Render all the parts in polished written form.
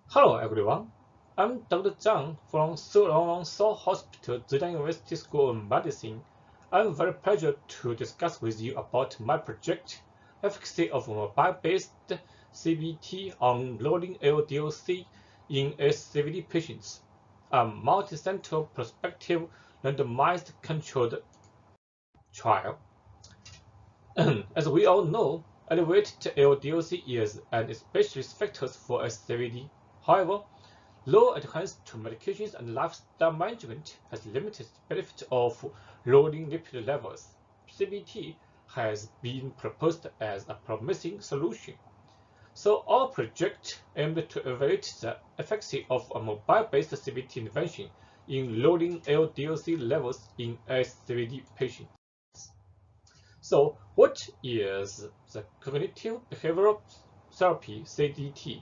Hello everyone, I'm Dr. Zhang from Salient Hospital, Zhejiang University School of Medicine. I'm very pleased to discuss with you about my project, efficacy of mobile-based CBT on lowering LDL-C in Ascvd patients, a multicenter prospective randomized controlled trial. As we all know, elevated LDL-C is an especially factor for Ascvd. However, low adherence to medications and lifestyle management has limited benefit of lowering lipid levels. CBT has been proposed as a promising solution. So our project aimed to evaluate the efficacy of a mobile-based CBT intervention in lowering LDL-C levels in Ascvd patients. So what is the cognitive behavioral therapy, CBT?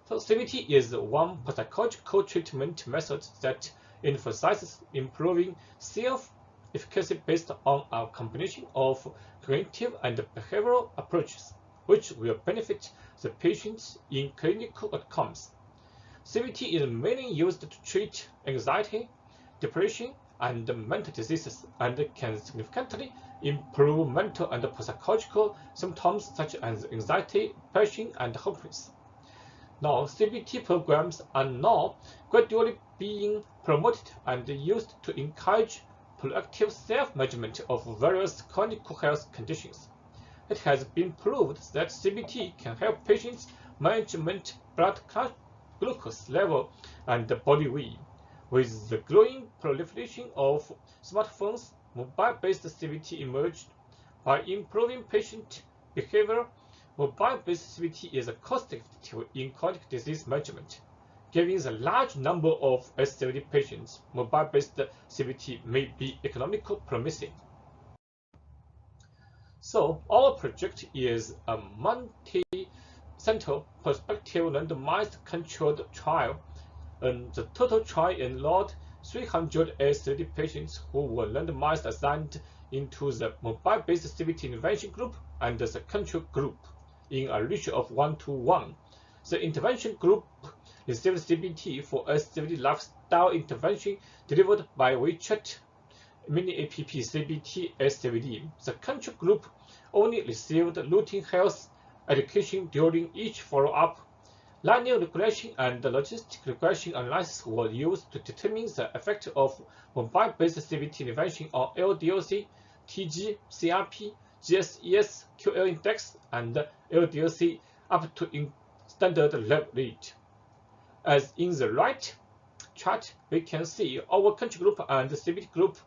So CBT is one psychological treatment method that emphasizes improving self-efficacy based on a combination of cognitive and behavioral approaches, which will benefit the patients in clinical outcomes. CBT is mainly used to treat anxiety, depression, and mental diseases, and can significantly improve mental and psychological symptoms such as anxiety, depression, and hopelessness. Now, CBT programs are now gradually being promoted and used to encourage proactive self-management of various chronic health conditions. It has been proved that CBT can help patients manage blood glucose level and body weight. With the growing proliferation of smartphones, mobile-based CBT emerged. By improving patient behavior, mobile-based CBT is cost-effective in chronic disease management. Given the large number of Ascvd patients, mobile-based CBT may be economically promising. So our project is a multi-center prospective randomized controlled trial. The total trial enrolled 300 Ascvd patients who were randomized assigned into the mobile-based CBT intervention group and the control group in a ratio of 1:1. The intervention group received CBT for Ascvd lifestyle intervention delivered by WeChat mini app CBT Ascvd. The control group only received routine health education during each follow-up. Linear regression and logistic regression analysis were used to determine the effect of mobile-based CBT intervention on LDL-C, TG, CRP, GSES, QL index, and LDL-C up to standard rate. As in the right chart, we can see our control group and the CBT group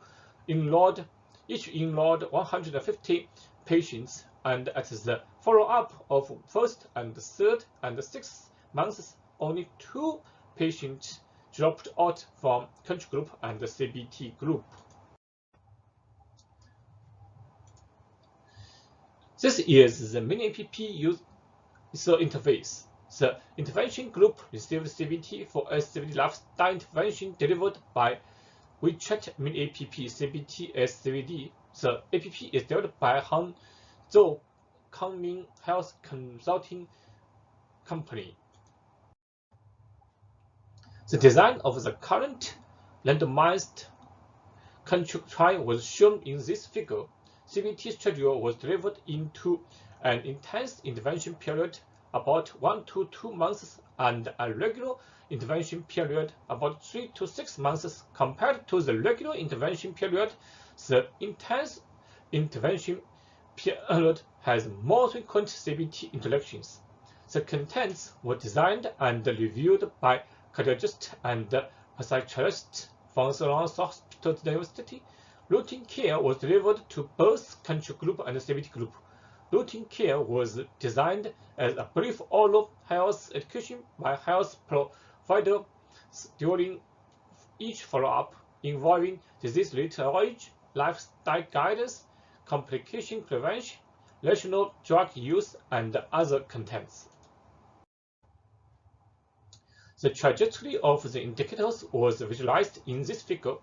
each enrolled 150 patients, and at the follow-up of first and third and sixth months, only 2 patients dropped out from control group and the CBT group. This is the mini app user interface. The intervention group received CBT for Ascvd lifestyle intervention delivered by WeChat mini app CBT Ascvd. The app is developed by Hangzhou Kunming Health Consulting Company. The design of the current randomized control trial was shown in this figure. CBT schedule was delivered into an intense intervention period about 1 to 2 months and a regular intervention period about 3 to 6 months. Compared to the regular intervention period, the intense intervention period has more frequent CBT interactions. The contents were designed and reviewed by cardiologists and psychiatrists from Salient Hospital University. Routine care was delivered to both control group and CBT group. Routine care was designed as a brief oral health education by health provider during each follow-up, involving disease-related age, lifestyle guidance, complication prevention, rational drug use, and other contents. The trajectory of the indicators was visualized in this figure.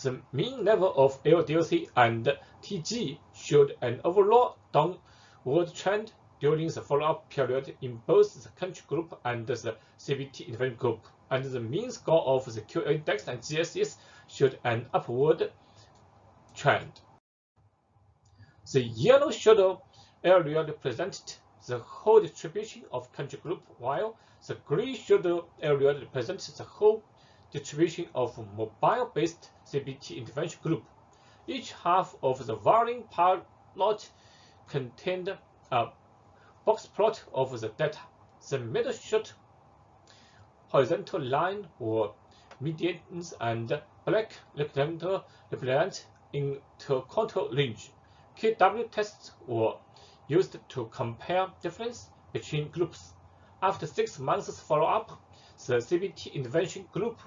The mean level of LDL-C and TG showed an overall downward trend during the follow-up period in both the control group and the CBT intervention group, and the mean score of the QL index and GSS showed an upward trend. The yellow shadow area represented the whole distribution of control group, while the gray shadow area represents the whole distribution of mobile-based CBT intervention group. Each half of the varying plot contained a box plot of the data. The middle short horizontal line were medians, and black rectangle represent interquartile range. KW tests were used to compare difference between groups. After 6 months follow-up, the CBT intervention group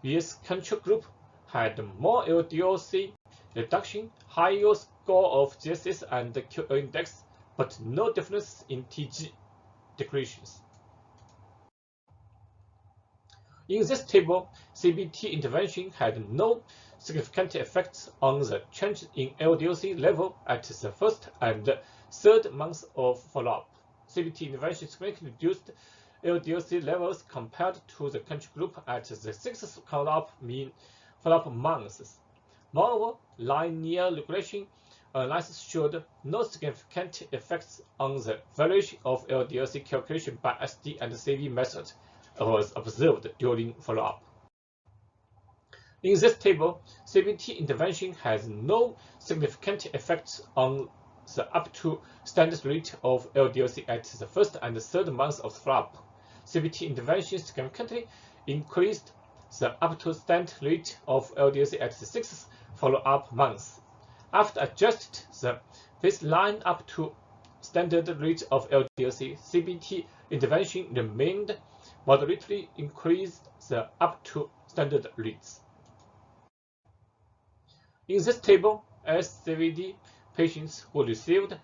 vs control group had more LDL-C reduction, higher score of GSS and QL index, but no difference in TG decreases. In this table, CBT intervention had no significant effects on the change in LDL-C level at the first and third months of follow-up. CBT intervention significantly reduced LDL-C levels compared to the control group at the 6th follow-up months. Moreover, linear regression analysis showed no significant effects on the variation of LDL-C calculation by SD and CV method was observed during follow-up. In this table, CBT intervention has no significant effects on the up to standard rate of LDL-C at the first and third months of follow-up. CBT intervention significantly increased the up to standard rate of LDL-C at the 6th follow-up month. After adjusted the baseline up to standard rate of LDL-C, CBT intervention remained moderately increased the up to standard rates. In this table, Ascvd patients who received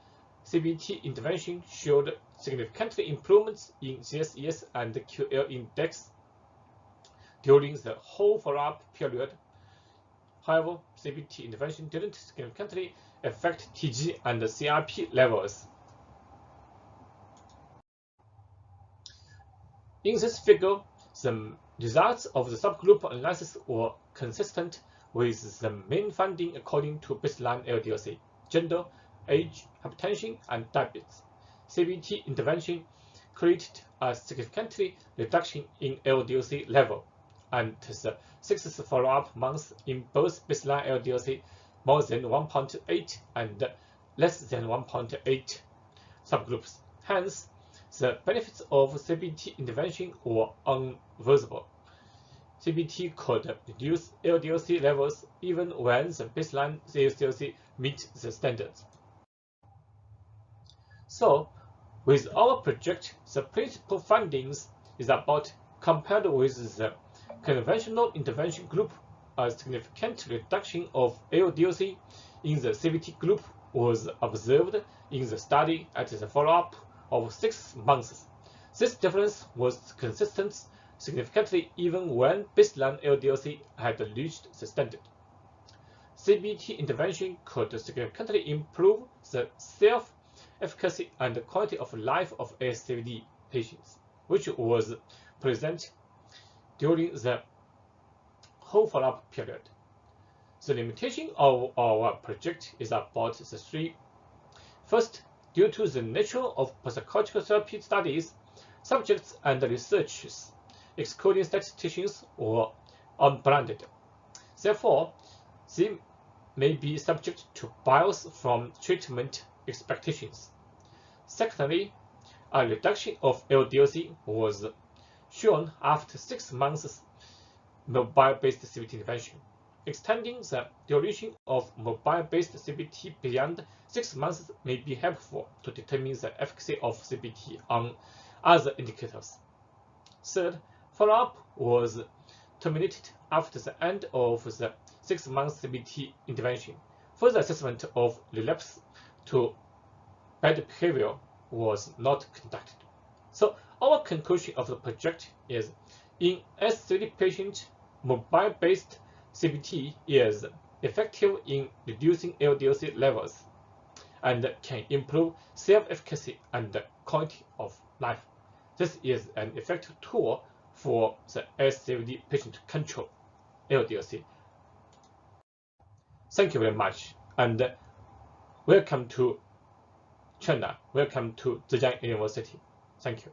CBT intervention showed significant improvements in GSS and QL index during the whole follow-up period. However, CBT intervention didn't significantly affect TG and CRP levels. In this figure, the results of the subgroup analysis were consistent with the main finding according to baseline LDL-C, gender, age, hypertension, and diabetes. CBT intervention created a significant reduction in LDL-C level, and the 6th follow-up months in both baseline LDL-C more than 1.8 and less than 1.8 subgroups. Hence, the benefits of CBT intervention were unvisible. CBT could reduce LDL-C levels even when the baseline LDL-C meet the standards. So, with our project, the principal findings is about compared with the conventional intervention group, a significant reduction of LDL-C in the CBT group was observed in the study at the follow-up of 6 months. This difference was consistent significantly even when baseline LDL-C had reached the standard. CBT intervention could significantly improve the self-efficacy and quality of life of Ascvd patients, which was present during the whole follow-up period. The limitation of our project is about the 3. First, due to the nature of psychological therapy studies, subjects and researchers, excluding statisticians, were unblinded. Therefore, they may be subject to bias from treatment expectations. Secondly, a reduction of LDL-C was shown after 6 months mobile-based CBT intervention. Extending the duration of mobile-based CBT beyond 6 months may be helpful to determine the efficacy of CBT on other indicators. Third, follow-up was terminated after the end of the 6-month CBT intervention. Further assessment of relapse to bad behavior was not conducted. So our conclusion of the project is, in Ascvd patient, mobile-based CBT is effective in reducing LDL-C levels. and can improve self-efficacy and quality of life. This is an effective tool for the Ascvd patient control, LDLC. Thank you very much, and welcome to China. Welcome to Zhejiang University. Thank you.